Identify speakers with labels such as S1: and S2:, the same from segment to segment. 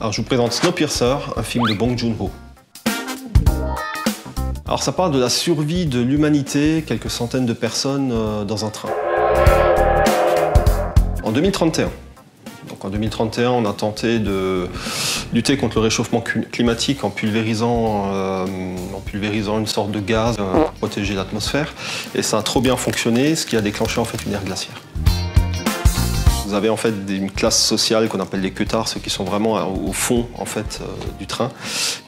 S1: Alors je vous présente Snowpiercer, un film de Bong Joon-ho. Alors ça parle de la survie de l'humanité, quelques centaines de personnes dans un train. En 2031. Donc en 2031, on a tenté de lutter contre le réchauffement climatique en pulvérisant une sorte de gaz pour protéger l'atmosphère. Et ça a trop bien fonctionné, ce qui a déclenché en fait une ère glaciaire. Vous avez en fait une classe sociale qu'on appelle les queutards, ceux qui sont vraiment au fond en fait, du train,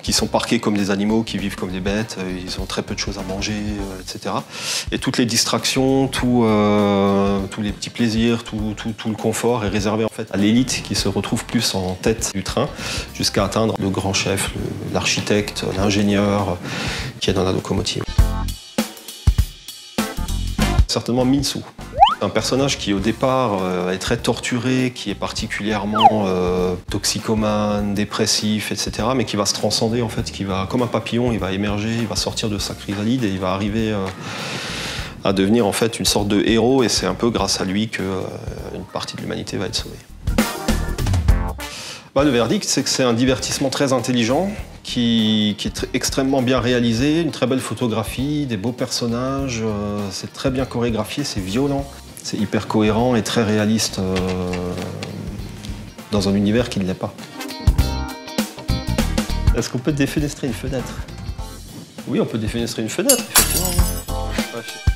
S1: qui sont parqués comme des animaux, qui vivent comme des bêtes, ils ont très peu de choses à manger, etc. Et toutes les distractions, tous les petits plaisirs, tout le confort est réservé en fait à l'élite qui se retrouve plus en tête du train, jusqu'à atteindre le grand chef, l'architecte, l'ingénieur qui est dans la locomotive. Certainement Min-soo. Un personnage qui au départ est très torturé, qui est particulièrement toxicomane, dépressif, etc. mais qui va se transcender en fait, qui va, comme un papillon, il va émerger, il va sortir de sa chrysalide et il va arriver à devenir en fait une sorte de héros, et c'est un peu grâce à lui qu'une partie de l'humanité va être sauvée. Le verdict, c'est que c'est un divertissement très intelligent, qui est extrêmement bien réalisé, une très belle photographie, des beaux personnages, c'est très bien chorégraphié, c'est violent. C'est hyper cohérent et très réaliste dans un univers qui ne l'est pas. Est-ce qu'on peut défenestrer une fenêtre? Oui, on peut défenestrer une fenêtre, effectivement. Ouais.